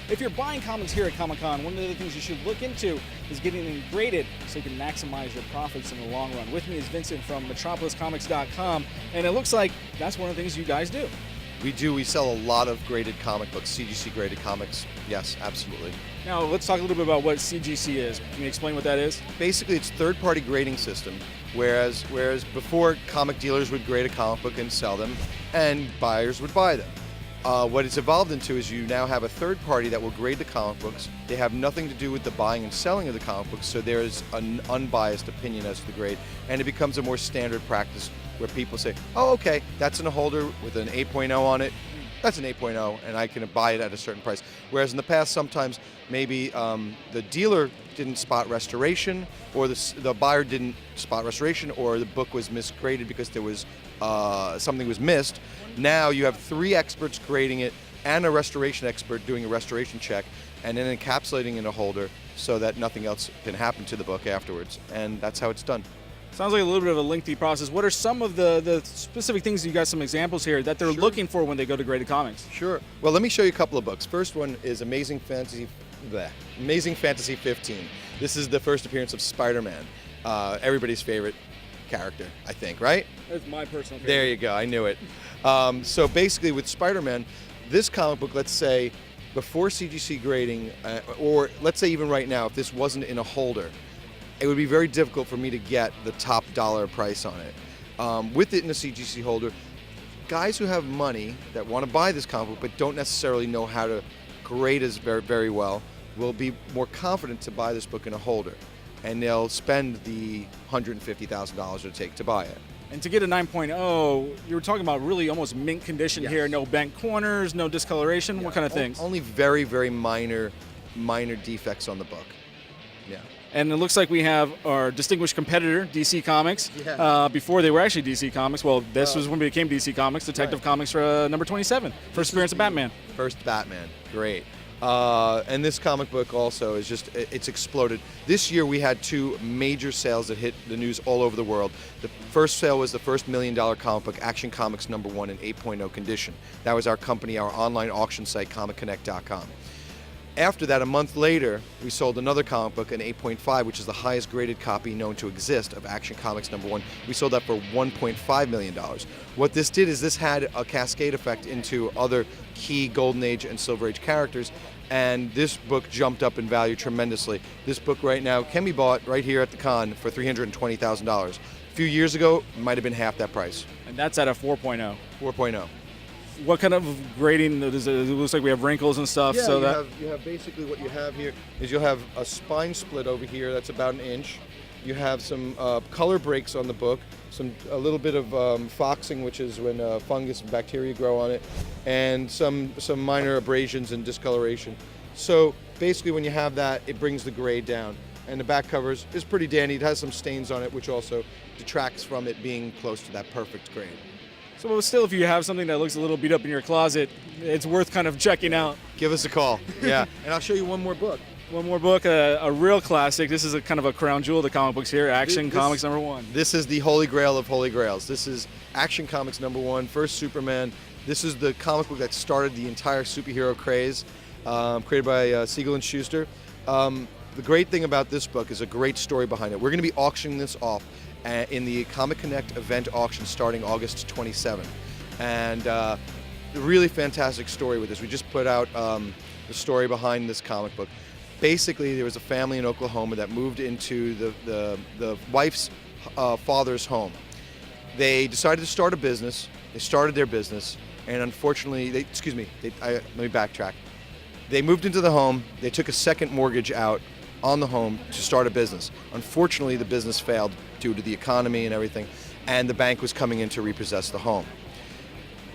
if you're buying comics here at Comic-Con, one of the things you should look into is getting them graded so you can maximize your profits in the long run. With me is Vincent from MetropolisComics.com, and it looks like that's one of the things you guys do. We do. We sell a lot of graded comic books, CGC graded comics. Yes, absolutely. Now, let's talk a little bit about what CGC is. Can you explain what that is? Basically, it's third-party grading system, whereas before, comic dealers would grade a comic book and sell them, and buyers would buy them. What it's evolved into is you now have a third party that will grade the comic books. They have nothing to do with the buying and selling of the comic books, so there is an unbiased opinion as to the grade, and it becomes a more standard practice where people say, oh, okay, that's in a holder with an 8.0 on it. That's an 8.0, and I can buy it at a certain price. Whereas in the past, sometimes maybe the dealer didn't spot restoration, or the buyer didn't spot restoration, or the book was misgraded because there was something was missed. Now you have 3 experts grading it and a restoration expert doing a restoration check, and then encapsulating in a holder so that nothing else can happen to the book afterwards. And that's how it's done. Sounds like a little bit of a lengthy process. What are some of the specific things, you got some examples here, that they're looking for when they go to Graded Comics? Sure. Well, let me show you a couple of books. First one is Amazing Fantasy 15. This is the first appearance of Spider-Man, everybody's favorite character, I think, right? That's my personal favorite. There you go, I knew it. So basically with Spider-Man, this comic book, let's say, before CGC grading, or let's say even right now, if this wasn't in a holder, it would be very difficult for me to get the top dollar price on it. With it in a CGC holder, guys who have money that want to buy this comic book but don't necessarily know how to grade it very, very well will be more confident to buy this book in a holder. And they'll spend the $150,000 it would take to buy it. And to get a 9.0, you were talking about really almost mint condition here, no bent corners, no discoloration, what kind of things? Only very, very minor defects on the book. Yeah. And it looks like we have our distinguished competitor, DC Comics. Before they were actually DC Comics. Well, this was when we became DC Comics, Detective Comics for number 27. First appearance of Batman. First Batman, great. And this comic book also is just, it's exploded. This year we had 2 major sales that hit the news all over the world. The first sale was the first $1 million comic book, Action Comics #1 in 8.0 condition. That was our company, our online auction site, ComicConnect.com. After that, a month later, we sold another comic book, an 8.5, which is the highest graded copy known to exist of Action Comics #1. We sold that for $1.5 million. What this did is this had a cascade effect into other key Golden Age and Silver Age characters, and this book jumped up in value tremendously. This book right now can be bought right here at the con for $320,000. A few years ago, it might have been half that price. And that's at a 4.0. 4.0. What kind of grading does it looks like we have wrinkles and stuff? Yeah, so you have basically what you have here is you'll have a spine split over here that's about an inch. You have some color breaks on the book, a little bit of foxing, which is when fungus and bacteria grow on it, and some minor abrasions and discoloration. So basically when you have that, it brings the grade down. And the back covers is pretty dandy. It has some stains on it, which also detracts from it being close to that perfect grade. So still, if you have something that looks a little beat up in your closet, it's worth kind of checking out. Give us a call. Yeah. And I'll show you one more book. One more book, a real classic. This is a kind of a crown jewel of the comic books here, Action Comics #1. This is the holy grail of holy grails. This is Action Comics #1, first Superman. This is the comic book that started the entire superhero craze, created by Siegel and Schuster. The great thing about this book is a great story behind it. We're going to be auctioning this off in the Comic Connect event auction starting August 27th. And a really fantastic story with this. We just put out the story behind this comic book. Basically, there was a family in Oklahoma that moved into the wife's father's home. They decided to start a business. They started their business, and unfortunately, let me backtrack. They moved into the home. They took a second mortgage out on the home to start a business. Unfortunately, the business failed due to the economy and everything, and the bank was coming in to repossess the home.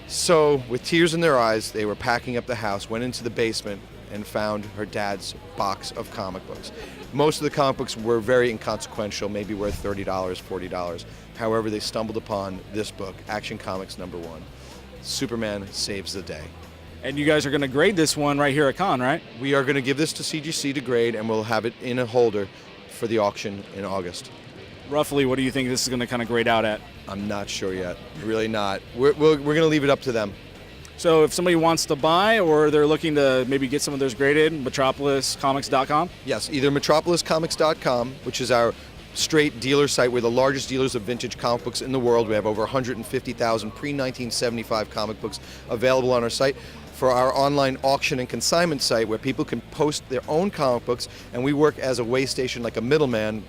So, with tears in their eyes, they were packing up the house, went into the basement, and found her dad's box of comic books. Most of the comic books were very inconsequential, maybe worth $30, $40. However, they stumbled upon this book, Action Comics #1. Superman saves the day. And you guys are going to grade this one right here at Con, right? We are going to give this to CGC to grade, and we'll have it in a holder for the auction in August. Roughly, what do you think this is going to kind of grade out at? I'm not sure yet. Really not. We're going to leave it up to them. So if somebody wants to buy or they're looking to maybe get some of those graded, metropoliscomics.com? Yes, either metropoliscomics.com, which is our straight dealer site. We're the largest dealers of vintage comic books in the world. We have over 150,000 pre-1975 comic books available on our site. For our online auction and consignment site where people can post their own comic books and we work as a way station like a middleman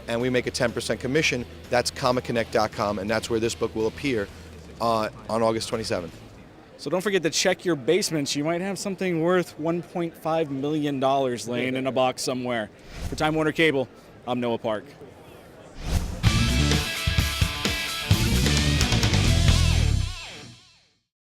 and we make a 10% commission, that's comicconnect.com, and that's where this book will appear on August 27th. So don't forget to check your basements. You might have something worth $1.5 million laying in a box somewhere. For Time Warner Cable, I'm Noah Park.